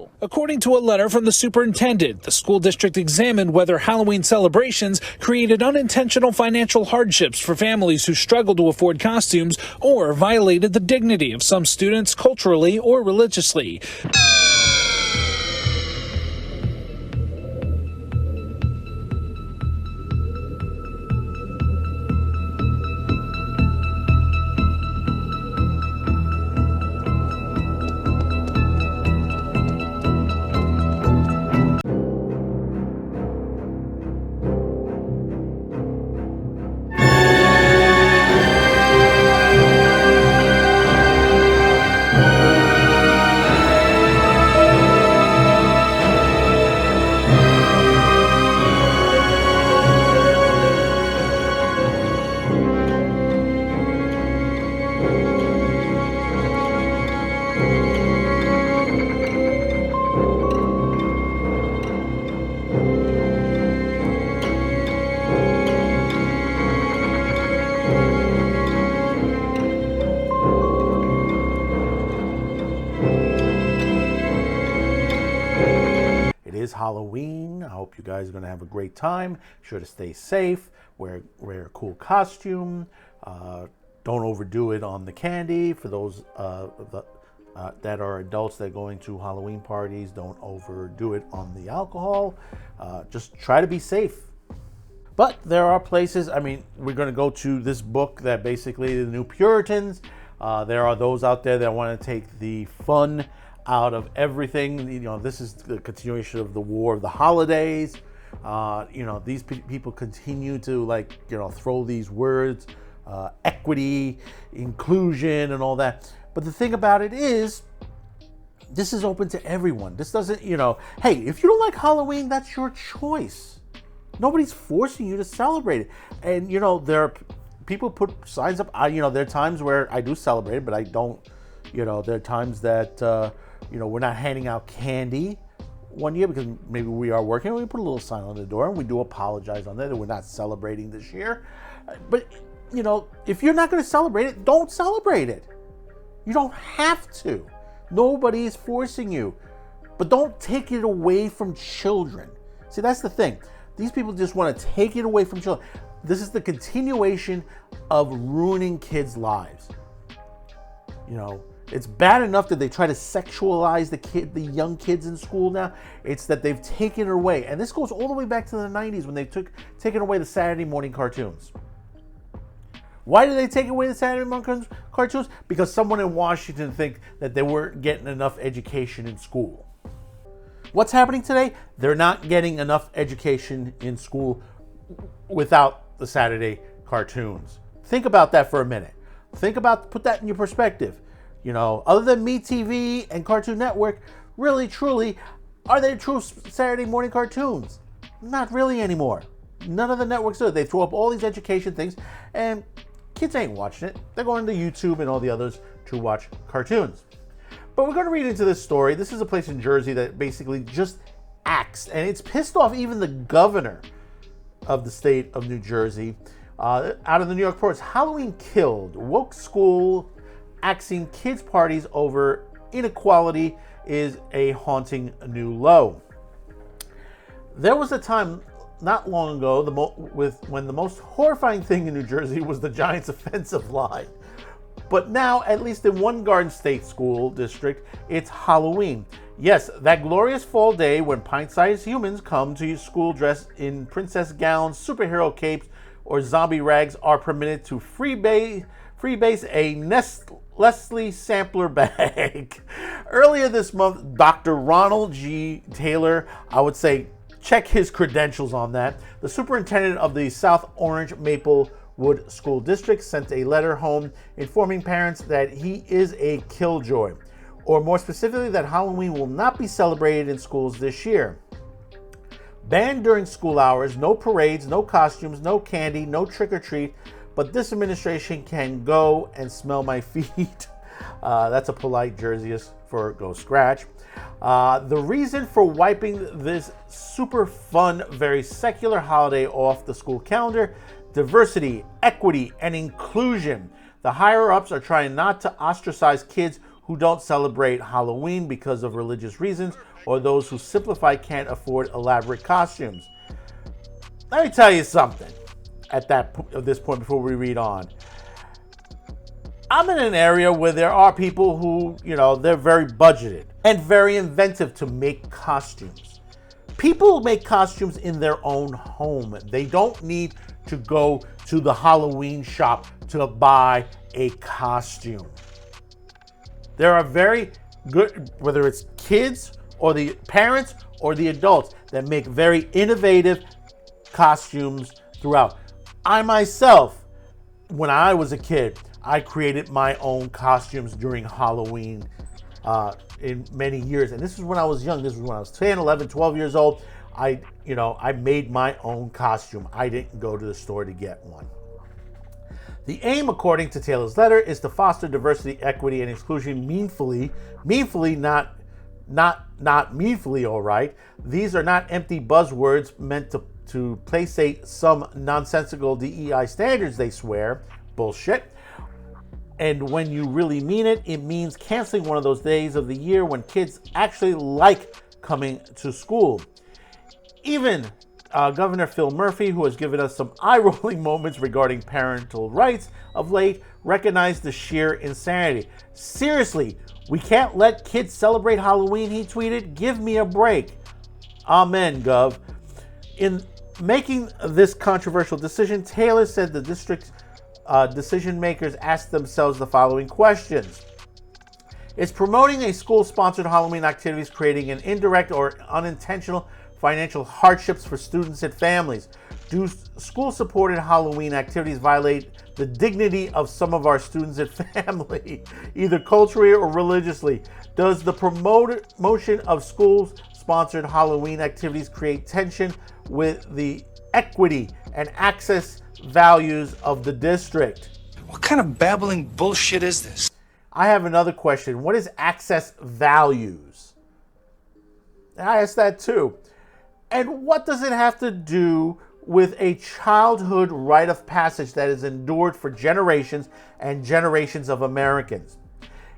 school. According to a letter from the superintendent, the school district examined whether Halloween celebrations created unintentional financial hardships for families who struggle to afford costumes or violated the dignity of some students culturally or religiously. It is Halloween. I hope you guys are going to have a great time. Sure to stay safe. Wear a cool costume. Don't overdo it on the candy. For those that are adults that are going to Halloween parties, don't overdo it on the alcohol. Just try to be safe. But there are places, I mean, we're going to go to this book that basically the New Puritans. There are those out there that want to take the fun out of everything. You know, this is the continuation of the War of the Holidays. You know, these people continue to, like, you know, throw these words, equity, inclusion, and all that. But the thing about it is, this is open to everyone. This doesn't, you know, hey, if you don't like Halloween, that's your choice. Nobody's forcing you to celebrate it. And, you know, there are people put signs up. You know, there are times where I do celebrate it, but I don't, you know, there are times that, you know, we're not handing out candy one year because maybe we are working. We put a little sign on the door, and we do apologize on that we're not celebrating this year. But, you know, if you're not going to celebrate it, don't celebrate it. You don't have to. Nobody is forcing you. But don't take it away from children. See, that's the thing. These people just want to take it away from children. This is the continuation of ruining kids' lives. You know, it's bad enough that they try to sexualize the young kids in school now. It's that they've taken it away. And this goes all the way back to the 90s when they taken away the Saturday morning cartoons. Why did they take away the Saturday morning cartoons? Because someone in Washington think that they weren't getting enough education in school. What's happening today? They're not getting enough education in school without the Saturday cartoons. Think about that for a minute. Put that in your perspective. You know, other than MeTV and Cartoon Network, really, truly, are they true Saturday morning cartoons? Not really anymore. None of the networks do. They throw up all these education things, and kids ain't watching it. They're going to YouTube and all the others to watch cartoons. But we're going to read into this story. This is a place in Jersey that basically just acts, and it's pissed off even the governor of the state of New Jersey. Out of the New York Post, Halloween killed. Woke school axing kids' parties over inequality is a haunting new low. There was a time not long ago when the most horrifying thing in New Jersey was the Giants' offensive line. But now, at least in one Garden State school district, it's Halloween. Yes, that glorious fall day when pint-sized humans come to school dressed in princess gowns, superhero capes, or zombie rags are permitted to freebase a Nestle sampler bag. Earlier this month, Dr. Ronald G. Taylor, I would say check his credentials on that, the superintendent of the South Orange Maplewood School District, sent a letter home informing parents that he is a killjoy, or more specifically that Halloween will not be celebrated in schools this year. Banned during school hours, no parades, no costumes, no candy, no trick-or-treat, but this administration can go and smell my feet. That's a polite Jerseyist for go scratch. The reason for wiping this super fun, very secular holiday off the school calendar: diversity, equity, and inclusion. The higher-ups are trying not to ostracize kids who don't celebrate Halloween because of religious reasons, or those who simplify can't afford elaborate costumes. Let me tell you something at this point before we read on. I'm in an area where there are people who, they're very budgeted and very inventive to make costumes. People make costumes in their own home. They don't need to go to the Halloween shop to buy a costume. There are very good, whether it's kids or the parents or the adults, that make very innovative costumes throughout. I myself, when I was a kid, I created my own costumes during Halloween in many years. And this is when I was young. This was when I was 10, 11, 12 years old. I made my own costume. I didn't go to the store to get one. The aim, according to Taylor's letter, is to foster diversity, equity, and inclusion meaningfully, not meaningfully, all right. These are not empty buzzwords meant to placate some nonsensical DEI standards, they swear. Bullshit. And when you really mean it, it means canceling one of those days of the year when kids actually like coming to school. Even Governor Phil Murphy, who has given us some eye-rolling moments regarding parental rights of late, recognized the sheer insanity. Seriously, we can't let kids celebrate Halloween, he tweeted. Give me a break. Amen, Gov. In making this controversial decision, Taylor said the district's decision makers asked themselves the following questions. Is promoting a school-sponsored Halloween activities creating an indirect or unintentional financial hardships for students and families? Do school-supported Halloween activities violate the dignity of some of our students and family, either culturally or religiously? Does the promotion of school-sponsored Halloween activities create tension with the equity and access values of the district? What kind of babbling bullshit is this? I have another question. What is access values? I asked that too. And what does it have to do with a childhood rite of passage that is endured for generations and generations of Americans?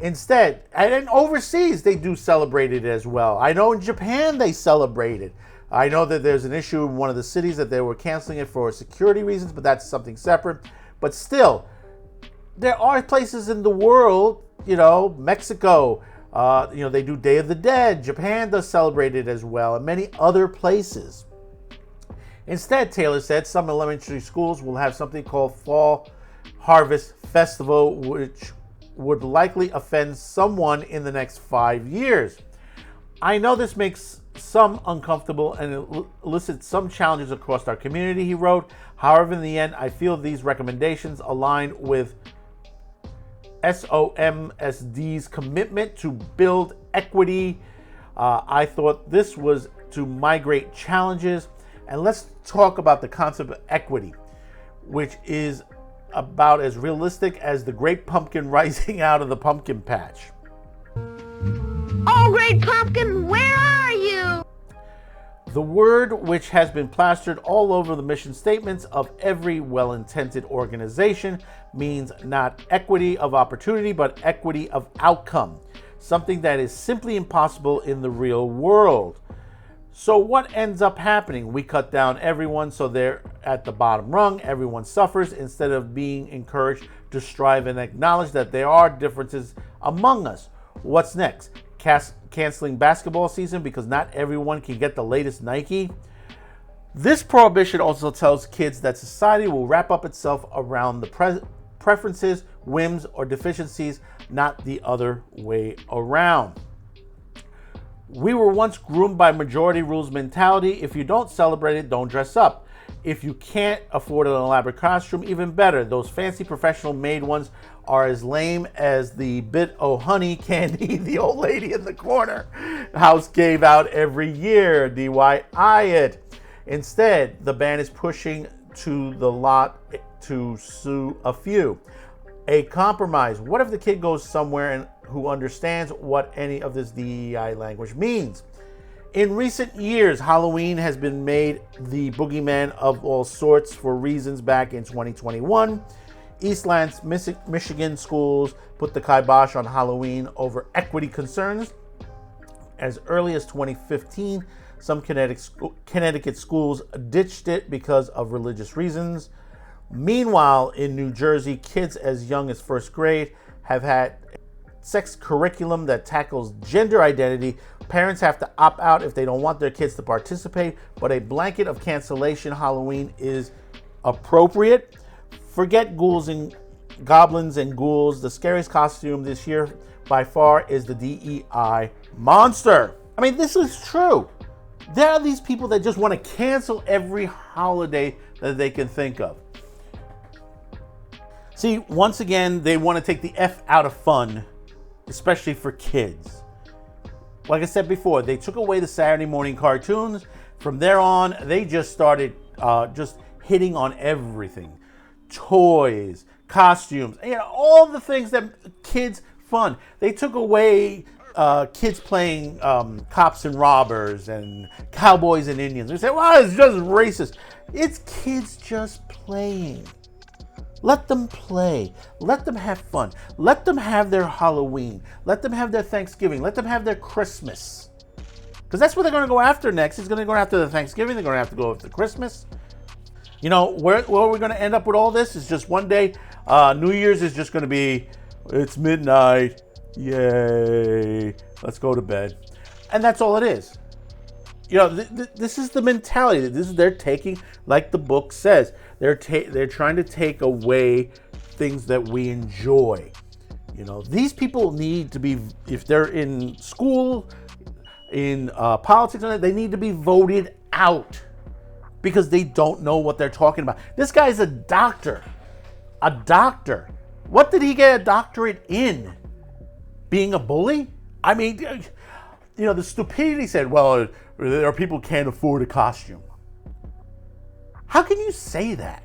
Instead, and overseas, they do celebrate it as well. I know in Japan they celebrate it. I know that there's an issue in one of the cities that they were canceling it for security reasons, but that's something separate. But still, there are places in the world, Mexico, they do Day of the Dead. Japan does celebrate it as well, and many other places. Instead, Taylor said, some elementary schools will have something called Fall Harvest Festival, which would likely offend someone in the next 5 years. I know this makes some uncomfortable and it elicits some challenges across our community, he wrote. However, in the end, I feel these recommendations align with SOMSD's commitment to build equity. I thought this was to migrate challenges. And let's talk about the concept of equity, which is about as realistic as the great pumpkin rising out of the pumpkin patch. Oh, great pumpkin, where are you? The word, which has been plastered all over the mission statements of every well-intended organization, means not equity of opportunity, but equity of outcome, something that is simply impossible in the real world. So what ends up happening? We cut down everyone so they're at the bottom rung, everyone suffers, instead of being encouraged to strive and acknowledge that there are differences among us. What's next? Canceling basketball season because not everyone can get the latest Nike? This prohibition also tells kids that society will wrap up itself around the preferences, whims, or deficiencies, not the other way around. We were once groomed by majority rules mentality. If you don't celebrate it, don't dress up. If you can't afford an elaborate costume, even better. Those fancy professional made ones are as lame as the bit o' honey candy the old lady in the corner house gave out every year. DIY it. Instead, the ban is pushing to the lot to sue a few. A compromise. What if the kid goes somewhere who understands what any of this DEI language means? In recent years, Halloween has been made the boogeyman of all sorts for reasons. Back in 2021, Eastland's Michigan schools put the kibosh on Halloween over equity concerns. As early as 2015, some Connecticut schools ditched it because of religious reasons. Meanwhile, in New Jersey, kids as young as first grade have had sex curriculum that tackles gender identity. Parents have to opt out if they don't want their kids to participate, but a blanket of cancellation Halloween is appropriate. Forget ghouls and goblins and ghouls. The scariest costume this year by far is the DEI monster. I mean, this is true. There are these people that just want to cancel every holiday that they can think of. See, once again, they want to take the F out of fun, especially for kids. Like I said before, they took away the Saturday morning cartoons. From there on, they just started just hitting on everything. Toys, costumes, all the things that kids fun. They took away kids playing cops and robbers and cowboys and Indians. They said, well, it's just racist. It's kids just playing. Let them play. Let them have fun. Let them have their Halloween. Let them have their Thanksgiving. Let them have their Christmas. Because that's what they're going to go after next. It's going to go after the Thanksgiving. They're going to have to go after Christmas. Where we're going to end up with all this is just one day. New Year's is just going to be, it's midnight. Yay. Let's go to bed. And that's all it is. This is the mentality. They're taking, like the book says, they're trying to take away things that we enjoy. These people need to be, if they're in school, in politics, they need to be voted out because they don't know what they're talking about. This guy's a doctor. A doctor. What did he get a doctorate in? Being a bully? I mean, the stupidity said, well, there are people who can't afford a costume. How can you say that?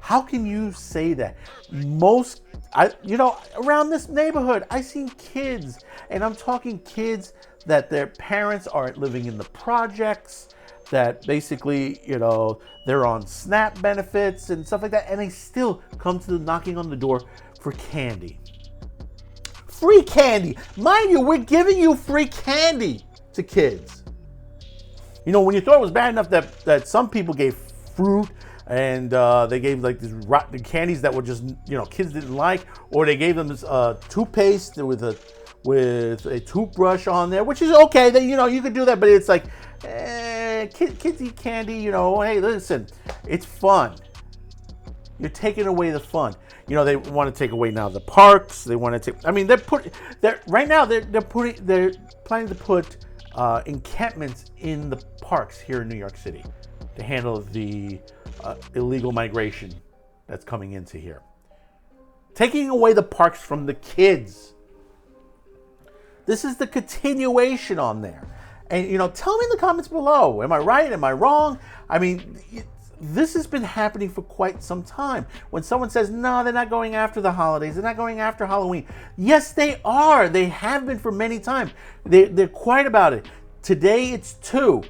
How can you say that? Around this neighborhood, I seen kids, and I'm talking kids that their parents aren't living in the projects, that basically, they're on SNAP benefits and stuff like that, and they still come to the knocking on the door for candy. Free candy. Mind you, we're giving you free candy to kids. When you thought it was bad enough that some people gave fruit and they gave like these rotten candies that were just, kids didn't like, or they gave them this toothpaste with a toothbrush on there, which is okay. That you could do that, but it's like kids eat candy. Hey, listen, it's fun. You're taking away the fun. They want to take away now the parks. They want to take. I mean, they're planning to put encampments in the parks here in New York City to handle the illegal migration that's coming into here. Taking away the parks from the kids. This is the continuation on there. And, tell me in the comments below. Am I right? Am I wrong? I mean, this has been happening for quite some time. When someone says, no, they're not going after the holidays. They're not going after Halloween. Yes, they are. They have been for many times. They're quiet about it. Today, it's two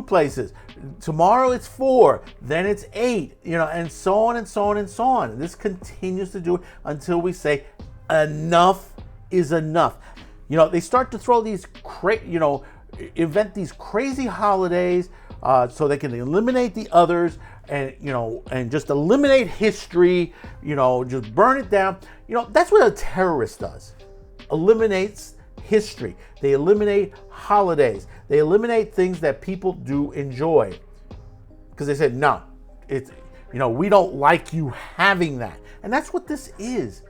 places. Tomorrow, it's 4. Then it's 8. And so on and so on and so on. This continues to do it until we say enough is enough. They start to throw these invent these crazy holidays so they can eliminate the others and just eliminate history, just burn it down. That's what a terrorist does. Eliminates history. They eliminate holidays. They eliminate things that people do enjoy. Because they said, no, it's, we don't like you having that. And that's what this is.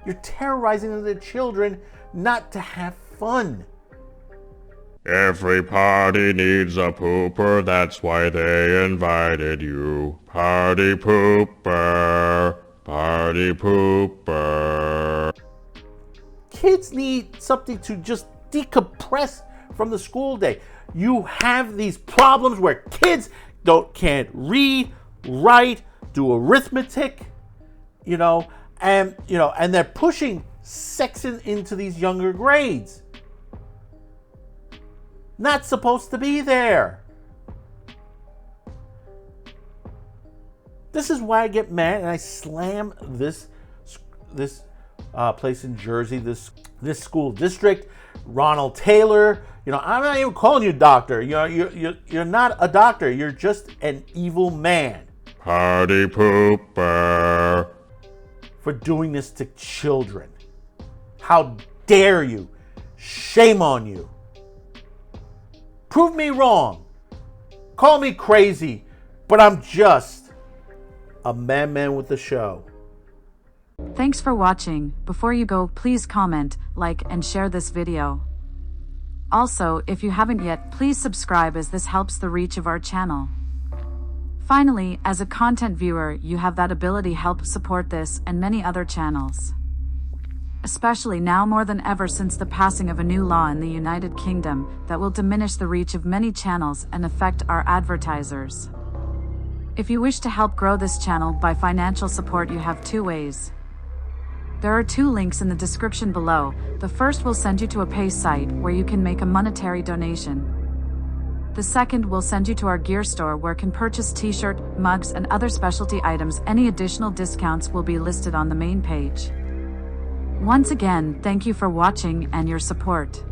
You're terrorizing the children not to have fun. Every party needs a pooper, that's why they invited you. Party pooper, party pooper. Kids need something to just decompress from the school day. You have these problems where kids can't read, write, do arithmetic, and they're pushing sex into these younger grades. Not supposed to be there. This is why I get mad and I slam this place in Jersey, this school district. Ronald Taylor, I'm not even calling you doctor. You're not a doctor. You're just an evil man. Party pooper. For doing this to children. How dare you? Shame on you. Prove me wrong. Call me crazy, but I'm just a man with a show. Thanks for watching. Before you go, please comment, like, and share this video. Also, if you haven't yet, please subscribe as this helps the reach of our channel. Finally, as a content viewer, you have that ability to help support this and many other channels. Especially now more than ever since the passing of a new law in the United Kingdom that will diminish the reach of many channels and affect our advertisers. If you wish to help grow this channel by financial support, you have two ways. There are two links in the description below. The first will send you to a pay site where you can make a monetary donation. The second will send you to our gear store where you can purchase t-shirt, mugs, and other specialty items. Any additional discounts will be listed on the main page. Once again, thank you for watching and your support.